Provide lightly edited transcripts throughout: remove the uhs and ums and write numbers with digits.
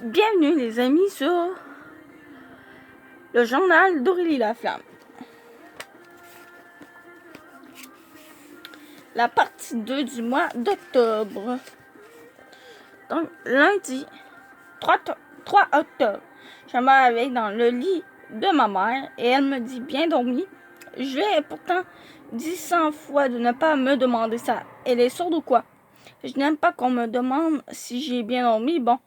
Bienvenue les amis sur le journal d'Aurélie Laflamme. La partie 2 du mois d'octobre. Donc lundi 3 octobre, je me réveille dans le lit de ma mère et elle me dit bien dormi. Je lui ai pourtant dit 100 fois de ne pas me demander ça. Elle est sourde ou quoi? Je n'aime pas qu'on me demande si j'ai bien dormi. Bon,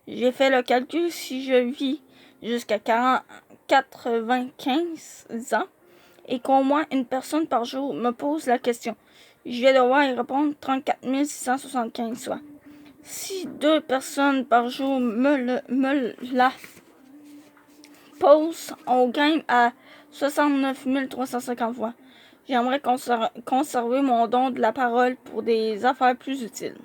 j'ai fait le calcul. Si je vis jusqu'à 95 ans et qu'au moins une personne par jour me pose la question, je vais devoir y répondre 34 675 fois. Si 2 personnes par jour me la posent, on gagne à 69 350 fois. J'aimerais conserver mon don de la parole pour des affaires plus utiles.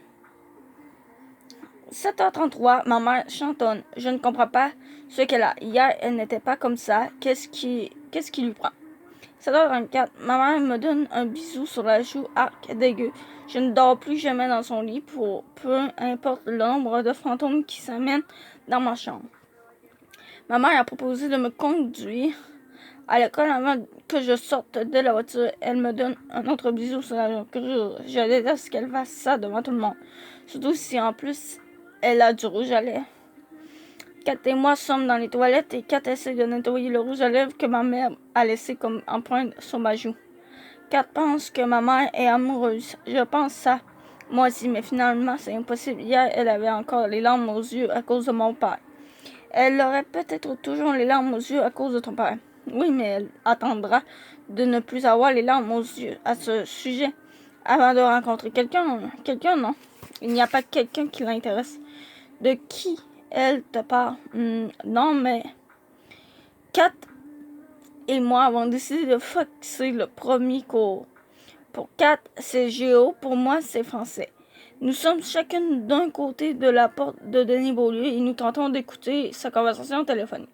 7h33, ma mère chantonne. Je ne comprends pas ce qu'elle a. Hier, elle n'était pas comme ça. Qu'est-ce qui lui prend? 7h34, ma mère me donne un bisou sur la joue. Arc dégueu. Je ne dors plus jamais dans son lit pour peu importe le nombre de fantômes qui s'amènent dans ma chambre. Ma mère a proposé de me conduire à l'école avant que je sorte de la voiture. Elle me donne un autre bisou sur la joue. Je déteste qu'elle fasse ça devant tout le monde. Surtout si en plus elle a du rouge à lèvres. Kat et moi sommes dans les toilettes et Kat essaie de nettoyer le rouge à lèvres que ma mère a laissé comme empreinte sur ma joue. Kat pense que ma mère est amoureuse. Je pense ça, moi aussi, mais finalement c'est impossible. Hier, elle avait encore les larmes aux yeux à cause de mon père. Elle aurait peut-être toujours les larmes aux yeux à cause de ton père. Oui, mais elle attendra de ne plus avoir les larmes aux yeux à ce sujet avant de rencontrer quelqu'un. Quelqu'un, non. Il n'y a pas quelqu'un qui l'intéresse. De qui elle te parle? Non, mais Kat et moi avons décidé de fixer le premier cours. Pour Kat, c'est géo. Pour moi, c'est français. Nous sommes chacune d'un côté de la porte de Denis Beaulieu et nous tentons d'écouter sa conversation téléphonique.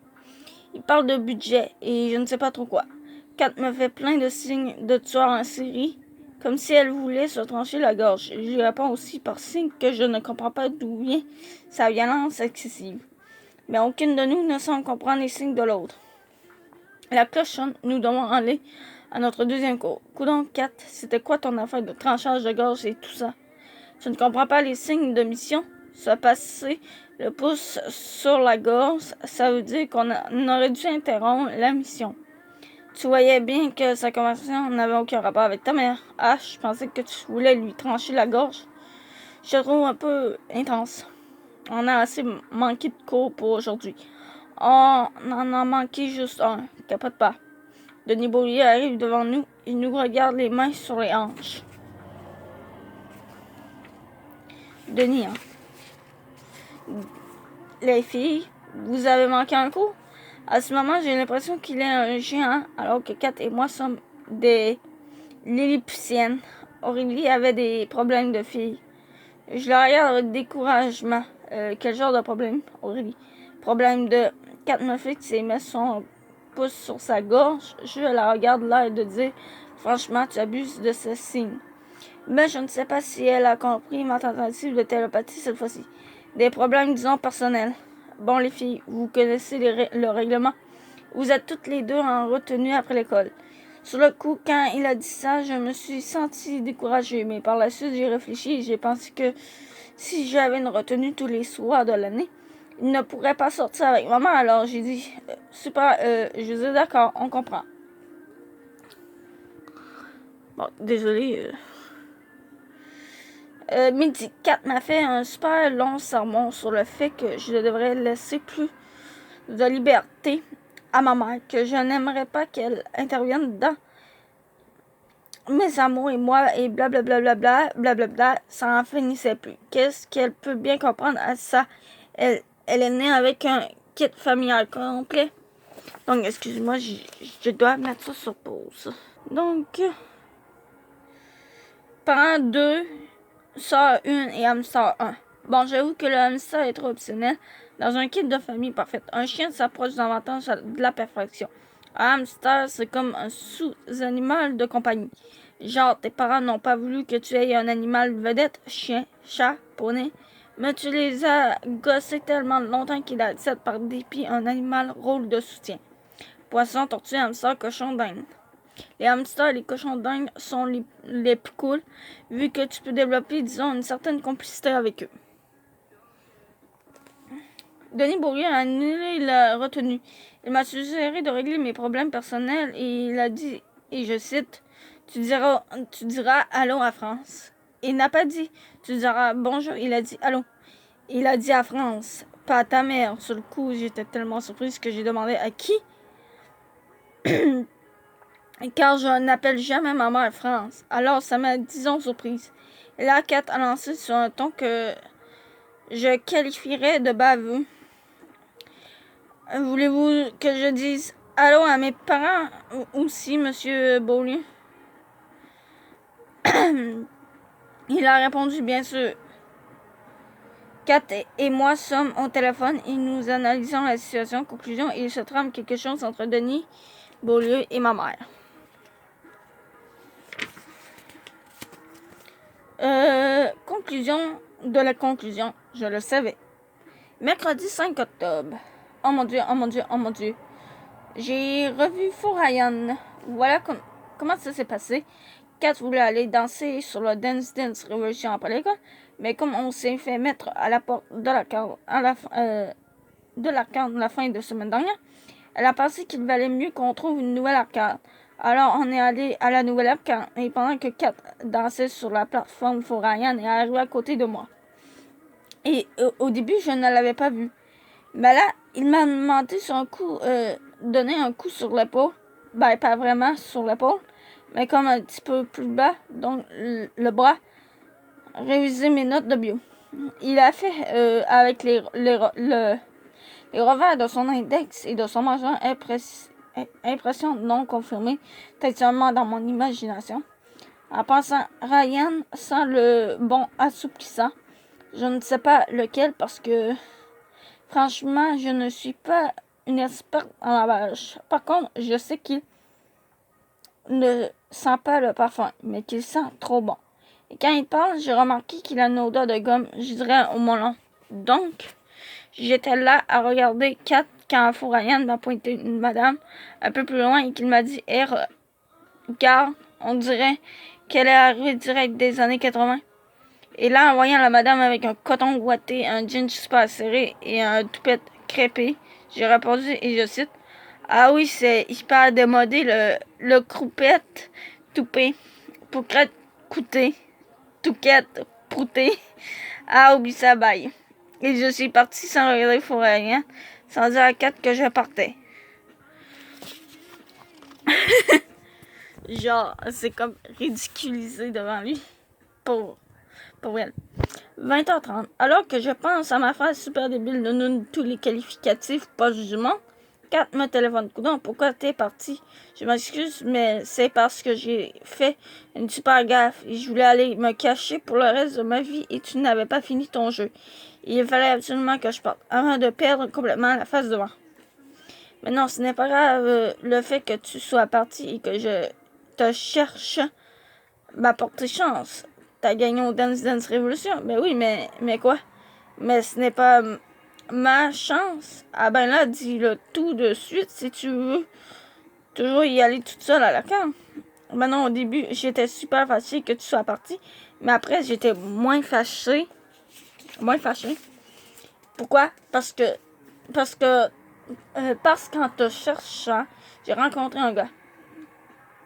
Il parle de budget et je ne sais pas trop quoi. Kat me fait plein de signes de tueur en série, comme si elle voulait se trancher la gorge. Je lui réponds aussi par signe que je ne comprends pas d'où vient sa violence excessive. Mais aucune de nous ne semble comprendre les signes de l'autre. La cloche sonne, nous devons aller à notre deuxième cours. Coudonc, Kat, c'était quoi ton affaire de tranchage de gorge et tout ça? Tu ne comprends pas les signes de mission? Se passer le pouce sur la gorge, ça veut dire qu'on aurait dû interrompre la mission. Tu voyais bien que sa conversation n'avait aucun rapport avec ta mère. Ah, je pensais que tu voulais lui trancher la gorge. Je te trouve un peu intense. On a assez manqué de cours pour aujourd'hui. On en a manqué juste un. Capote pas. Denis Beaulieu arrive devant nous. Il nous regarde les mains sur les hanches. Denis, hein? Les filles, vous avez manqué un coup? À ce moment, j'ai l'impression qu'il est un géant, alors que Kat et moi sommes des Lilliputiennes. Aurélie avait des problèmes de filles. Je la regarde avec découragement. Quel genre de problème, Aurélie? Problème de... Kat me fixe et met son pouce sur sa gorge. Je la regarde l'air de dire, franchement, tu abuses de ce signe. Mais je ne sais pas si elle a compris ma tentative de télépathie cette fois-ci. Des problèmes, disons, personnels. Bon, les filles, vous connaissez le règlement. Vous êtes toutes les deux en retenue après l'école. Sur le coup, quand il a dit ça, je me suis sentie découragée. Mais par la suite, j'ai réfléchi et j'ai pensé que si j'avais une retenue tous les soirs de l'année, il ne pourrait pas sortir avec maman. Alors j'ai dit, super, je dis d'accord, on comprend. Bon, désolé. Midi 4 m'a fait un super long sermon sur le fait que je devrais laisser plus de liberté à ma mère, que je n'aimerais pas qu'elle intervienne dans mes amours et moi, et blablabla, blablabla, ça en finissait plus. Qu'est-ce qu'elle peut bien comprendre à ça? Elle est née avec un kit familial complet. Donc, excuse-moi, je dois mettre ça sur pause. Donc, parents 2, sœur 1 et hamster 1. Bon, j'avoue que le hamster est trop optionnel dans un kit de famille parfaite. Un chien s'approche davantage de la perfection. Un hamster, c'est comme un sous-animal de compagnie. Genre, tes parents n'ont pas voulu que tu aies un animal vedette, chien, chat, poney, Mais tu les as gossés tellement longtemps qu'il accepte par dépit un animal rôle de soutien. Poisson, tortue, hamster, cochon, dinde. Les hamsters et les cochons d'Inde sont les plus cool, vu que tu peux développer, disons, une certaine complicité avec eux. Denis Beaulieu a annulé la retenue. Il m'a suggéré de régler mes problèmes personnels et il a dit, et je cite, tu diras allô à France. Il n'a pas dit, tu diras bonjour, il a dit allô. Il a dit à France, pas à ta mère. Sur le coup, j'étais tellement surprise que j'ai demandé à qui. Car je n'appelle jamais ma mère France. Alors ça m'a, disons, surprise. Et là, Kat a lancé sur un ton que je qualifierais de baveux. Voulez-vous que je dise allô à mes parents aussi, monsieur Beaulieu? Il a répondu, bien sûr. Kat et moi sommes au téléphone et nous analysons la situation. Conclusion, il se trame quelque chose entre Denis Beaulieu et ma mère. Conclusion de la conclusion, je le savais. Mercredi 5 octobre. Oh mon Dieu, oh mon Dieu, oh mon Dieu. J'ai revu Fourayan. Voilà comment ça s'est passé. Kat voulait aller danser sur le Dance Dance Revolution après l'école, mais comme on s'est fait mettre à la porte de l'arcade la fin de semaine dernière, elle a pensé qu'il valait mieux qu'on trouve une nouvelle arcade. Alors on est allé à la nouvelle arcade, et pendant que Kat dansait sur la plateforme, Fourayan est arrivé à côté de moi. Et au début, je ne l'avais pas vu. Mais là, il m'a demandé sur un coup, donner un coup sur l'épaule. Ben, pas vraiment sur l'épaule, mais comme un petit peu plus bas, donc le bras. Réviser mes notes de bio. Il a fait avec les revers de son index et de son majeur impression non confirmée, peut-être seulement dans mon imagination. En pensant Ryan sans le bon assouplissant, je ne sais pas lequel parce que franchement, je ne suis pas une experte en lavage. Par contre, je sais qu'il ne sent pas le parfum, mais qu'il sent trop bon. Et quand il parle, j'ai remarqué qu'il a une odeur de gomme, je dirais au melon. Donc, j'étais là à regarder Kat quand Fourayan m'a pointé une madame un peu plus loin et qu'il m'a dit hey, regarde, on dirait qu'elle est arrivée direct des années 80. Et là, en voyant la madame avec un coton ouaté, un jean super serré et un toupette crêpé, j'ai répondu et je cite ah oui, c'est hyper démodé le croupette toupé pour crête coûter. Touquette, prouté, ah, oublie ça, bye. Et je suis partie sans regarder Fourayan, sans dire à Kat que je partais. Genre, c'est comme ridiculisé devant lui. Pour elle. 20h30. Alors que je pense à ma phrase super débile de nous tous les qualificatifs, pas jugement, Kat me téléphone. Coudonc, pourquoi t'es parti? Je m'excuse, mais c'est parce que j'ai fait une super gaffe et je voulais aller me cacher pour le reste de ma vie et tu n'avais pas fini ton jeu. Il fallait absolument que je parte avant de perdre complètement la face devant. Mais non, ce n'est pas grave le fait que tu sois parti et que je te cherche m'a porté chance. T'as gagné au Dance Dance Revolution. Ben oui, mais quoi? Mais ce n'est pas ma chance. Ah ben là, dis-le tout de suite si tu veux toujours y aller toute seule à la carte. Maintenant, au début, j'étais super fâchée que tu sois partie. Mais après, j'étais moins fâchée. Pourquoi? Parce qu'en te cherchant, j'ai rencontré un gars.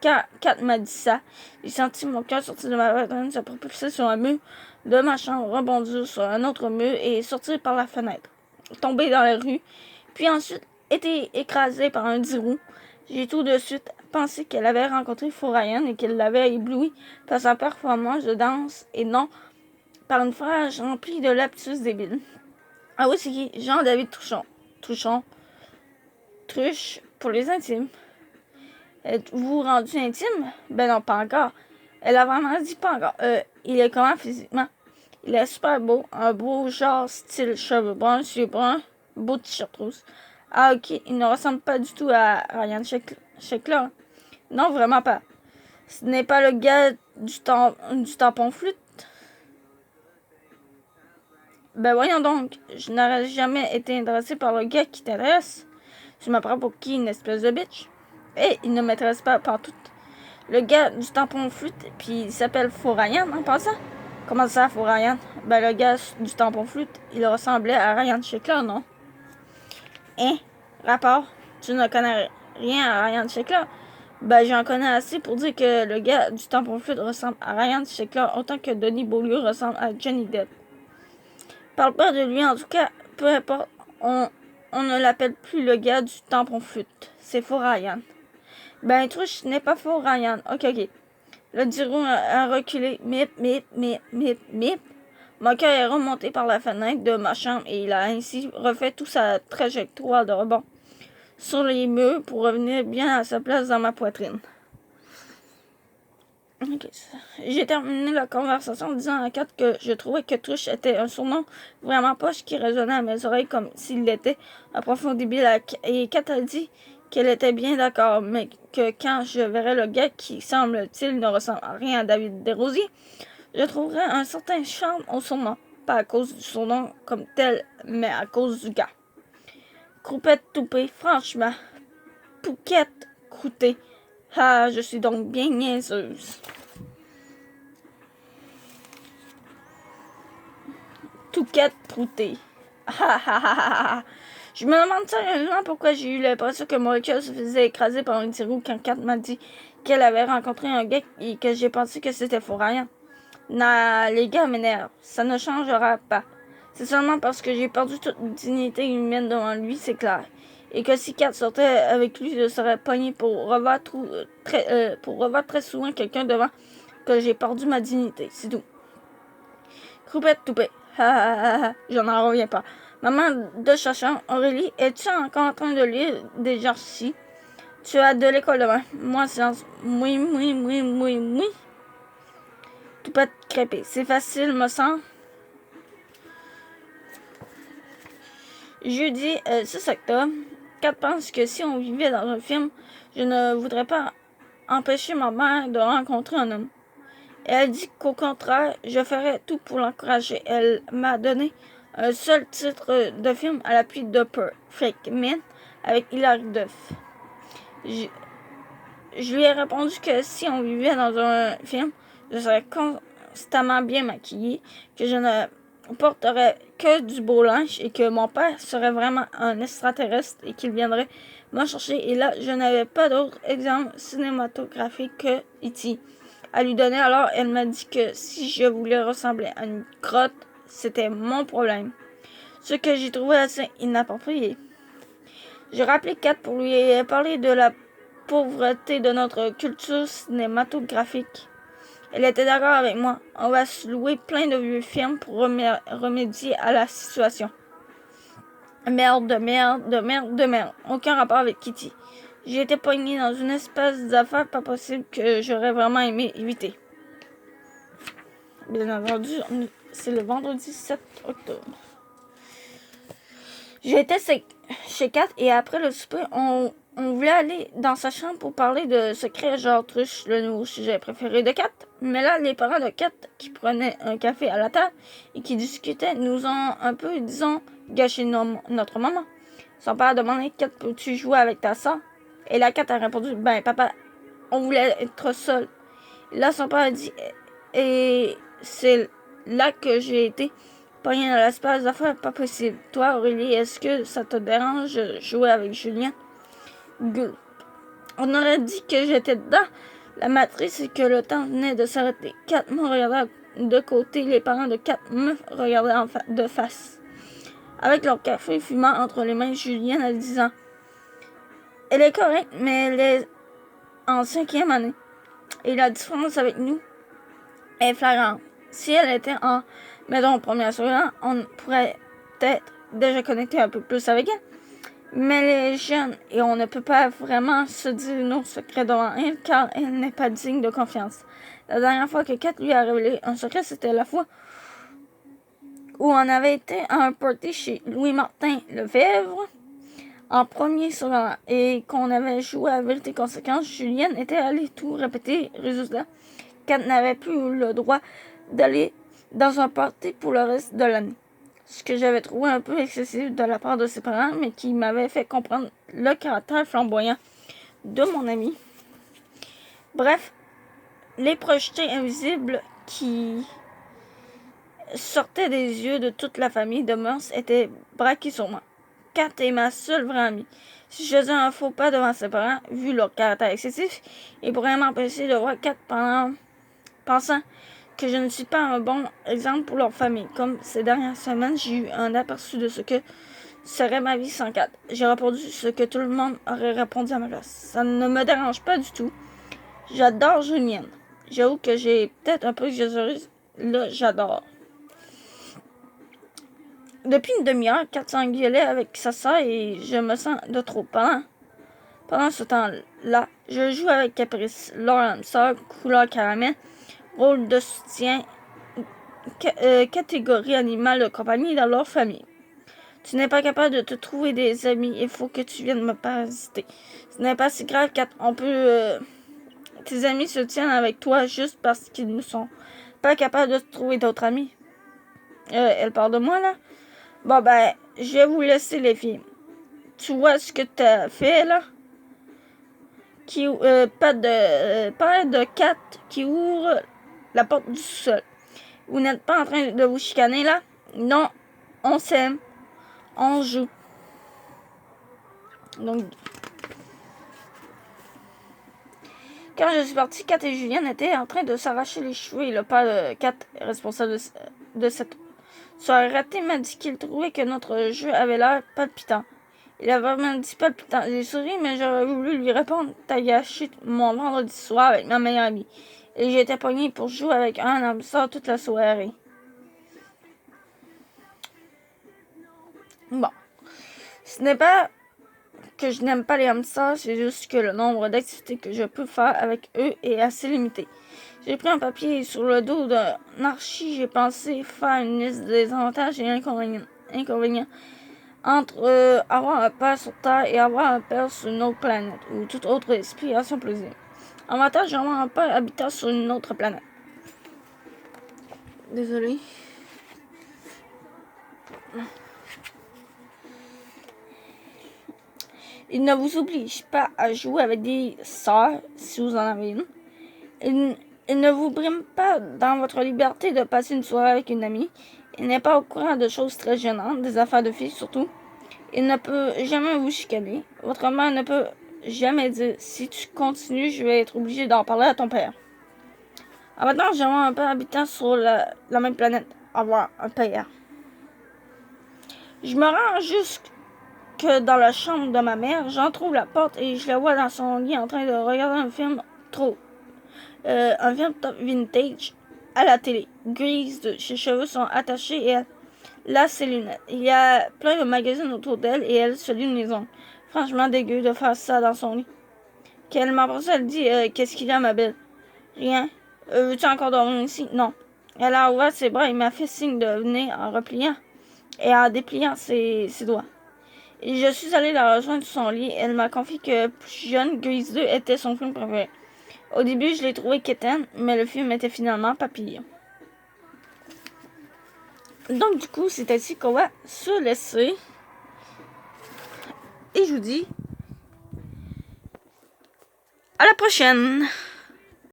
Quand Kat m'a dit ça, j'ai senti mon cœur sortir de ma poitrine, se propulser sur un mur de ma chambre, rebondir sur un autre mur et sortir par la fenêtre. Tomber dans la rue, puis ensuite été écrasé par un 10 roues. J'ai tout de suite pensé qu'elle avait rencontré Fourayan et qu'elle l'avait ébloui par sa performance de danse et non par une phrase remplie de lapsus débiles. Ah oui, c'est qui? Jean-David Truchon. Truche pour les intimes. Êtes-vous rendu intime? Ben non, pas encore. Elle a vraiment dit pas encore. Il est comment physiquement? Il est super beau. Un beau genre style cheveux bruns, yeux bruns, beau t-shirt rouge. Ah ok, il ne ressemble pas du tout à Ryan Sheckler. Non, vraiment pas. Ce n'est pas le gars du tampon flûte. Ben voyons donc, je n'aurais jamais été intéressé par le gars qui t'intéresse. Tu me prends pour qui, une espèce de bitch? Il ne m'intéresse pas partout. Le gars du tampon flûte, puis il s'appelle Fourayan en passant. Comment ça, Fourayan? Ben le gars du tampon flûte, il ressemblait à Ryan Sheckler, non? Hein? Rapport? Tu ne connais rien à Ryan Sheckler? Ben j'en connais assez pour dire que le gars du tampon flûte ressemble à Ryan Sheckler autant que Denis Beaulieu ressemble à Johnny Depp. Parle pas de lui, en tout cas, peu importe, on ne l'appelle plus le gars du tampon flûte. C'est faux Ryan. Ben, Trush n'est pas faux Ryan. Ok. Le Diron a reculé. Mip, mip, mip, mip, mip. Mon cœur est remonté par la fenêtre de ma chambre et il a ainsi refait toute sa trajectoire de rebond sur les murs pour revenir bien à sa place dans ma poitrine. Okay. J'ai terminé la conversation en disant à Kat que je trouvais que Trush était un surnom vraiment poche qui résonnait à mes oreilles comme s'il l'était à profond débile. Et Kat a dit qu'elle était bien d'accord, mais que quand je verrais le gars qui, semble-t-il, ne ressemble à rien à David Desrosiers, je trouverais un certain charme au surnom. Pas à cause du surnom comme tel, mais à cause du gars. Croupette toupée, franchement. Pouquette croûtée. Ah, je suis donc bien niaiseuse. Touquette proutée. Ha ha ha ha ha. Je me demande sérieusement pourquoi j'ai eu l'impression que mon cœur se faisait écraser par un petit roux quand Kat m'a dit qu'elle avait rencontré un gars et que j'ai pensé que c'était faux rien. Nah, les gars m'énervent. Ça ne changera pas. C'est seulement parce que j'ai perdu toute dignité humaine devant lui, c'est clair. Et que si Kat sortait avec lui, je serais pogné pour revoir très souvent quelqu'un devant que j'ai perdu ma dignité. C'est tout. Croupette toupée. Je n'en reviens pas. Maman de Chachon, Aurélie, es-tu encore en train de lire des jarcis? Tu as de l'école demain. Moi, séance. Oui. Toupette crêpée. C'est facile, me semble. Jeudi 6 octobre. Kat pense que si on vivait dans un film, je ne voudrais pas empêcher ma mère de rencontrer un homme. Elle dit qu'au contraire, je ferais tout pour l'encourager. Elle m'a donné un seul titre de film à l'appui de Perfect Man avec Hilary Duff. Je lui ai répondu que si on vivait dans un film, je serais constamment bien maquillée, que je ne porterais que du beau linge et que mon père serait vraiment un extraterrestre et qu'il viendrait me chercher. Et là, je n'avais pas d'autre exemple cinématographique que E.T. à lui donner. Alors, elle m'a dit que si je voulais ressembler à une crotte, c'était mon problème. Ce que j'ai trouvé assez inapproprié. J'ai rappelé Kat pour lui parler de la pauvreté de notre culture cinématographique. Elle était d'accord avec moi. On va se louer plein de vieux films pour remédier à la situation. Merde. Aucun rapport avec Kitty. J'ai été poignée dans une espèce d'affaire pas possible que j'aurais vraiment aimé éviter. Bien entendu, c'est le vendredi 7 octobre. J'ai été chez Kat et après le souper, on voulait aller dans sa chambre pour parler de secrets genre Trush, le nouveau sujet préféré de Kat. Mais là, les parents de Kat, qui prenaient un café à la table et qui discutaient, nous ont un peu, disons, gâché notre moment. Son père a demandé « Kat, peux-tu jouer avec ta soeur? » Et la Kat a répondu « Ben, papa, on voulait être seul. » Là, son père a dit « Et c'est là que j'ai été pognée dans l'espace d'affaires pas possible. Toi, Aurélie, est-ce que ça te dérange de jouer avec Julien? » On aurait dit que j'étais dans la matrice et que le temps venait de s'arrêter. Kat me regardait de côté, les parents de Kat me regardaient de face. Avec leur café fumant entre les mains, Julienne a 10 ans. Elle est correcte, mais elle est en 5e année. Et la différence avec nous est flagrante. Si elle était en, mettons, première seconde, on pourrait peut-être déjà connecter un peu plus avec elle. Mais elle est jeune et on ne peut pas vraiment se dire nos secrets devant elle car elle n'est pas digne de confiance. La dernière fois que Kat lui a révélé un secret, c'était la fois où on avait été à un party chez Louis-Martin Lefebvre en premier secondaire et qu'on avait joué à vérité conséquence. Julienne était allée tout répéter. Résultat, Kat n'avait plus le droit d'aller dans un party pour le reste de l'année. ce que j'avais trouvé un peu excessif de la part de ses parents, mais qui m'avait fait comprendre le caractère flamboyant de mon ami. Bref, les projetés invisibles qui sortaient des yeux de toute la famille de Morse étaient braqués sur moi. Kat est ma seule vraie amie. Si je faisais un faux pas devant ses parents, vu leur caractère excessif, ils pourraient m'empêcher de voir Kat pensant que je ne suis pas un bon exemple pour leur famille. Comme ces dernières semaines, j'ai eu un aperçu de ce que serait ma vie sans Kat. J'ai répondu ce que tout le monde aurait répondu à ma place. Ça ne me dérange pas du tout. J'adore Julienne. J'avoue que j'ai peut-être un peu exagéré. Là, j'adore. Depuis une demi-heure, Kat s'engueulait avec sa sœur et je me sens de trop. Pendant ce temps-là, je joue avec Caprice, leur sœur, couleur caramel, rôle de soutien, catégorie animale de compagnie dans leur famille. Tu n'es pas capable de te trouver des amis, il faut que tu viennes me parasiter. Ce n'est pas si grave, Kat. On peut... tes amis se tiennent avec toi juste parce qu'ils ne sont pas capables de trouver d'autres amis. Elle parle de moi, là? Bon, ben, je vais vous laisser, les filles. Tu vois ce que t'as fait, là? Pas de Kat qui ouvre la porte du sous-sol. Vous n'êtes pas en train de vous chicaner, là? Non, on s'aime. On joue. Donc, quand je suis partie, Kat et Julienne étaient en train de s'arracher les cheveux et le père de Kat, responsable de cette soirée ratée, m'a dit qu'il trouvait que notre jeu avait l'air palpitant. Il a vraiment dit palpitant. J'ai souri, mais j'aurais voulu lui répondre « T'as gâché mon vendredi soir avec ma meilleure amie. » Et j'ai été pognée pour jouer avec un hamster toute la soirée. Bon. Ce n'est pas que je n'aime pas les hamsters, c'est juste que le nombre d'activités que je peux faire avec eux est assez limité. J'ai pris un papier sur le dos d'un archi, j'ai pensé faire une liste des avantages et inconvénients entre avoir un père sur Terre et avoir un père sur une autre planète, ou toute autre inspiration plausible. Avantage d'avoir un père habitant sur une autre planète. Désolé. Il ne vous oblige pas à jouer avec des sœurs, si vous en avez une. Il ne vous brime pas dans votre liberté de passer une soirée avec une amie. Il n'est pas au courant de choses très gênantes, des affaires de filles surtout. Il ne peut jamais vous chicaner. Votre mère ne peut jamais dire « Si tu continues, je vais être obligée d'en parler à ton père. » En maintenant, j'aimerais un père habitant sur la même planète. Avoir un père. Je me rends jusque dans la chambre de ma mère. J'entrouvre la porte et je la vois dans son lit en train de regarder un film un film top vintage à la télé. Grise, ses cheveux sont attachés et elle a ses lunettes. Il y a plein de magazines autour d'elle et elle se lune les ongles. Franchement dégueu de faire ça dans son lit. Quand elle m'approche, elle dit qu'est-ce qu'il y a, ma belle? Rien. Veux-tu encore dormir ici? Non. Elle a ouvert ses bras et m'a fait signe de venir en repliant et en dépliant ses doigts. Et je suis allée la rejoindre sur son lit. Elle m'a confié que plus jeune, Grease 2 était son film préféré. Au début, je l'ai trouvé quétaine, mais le film était finalement papillon. Donc, du coup, c'est ainsi qu'on va se laisser. Et je vous dis à la prochaine!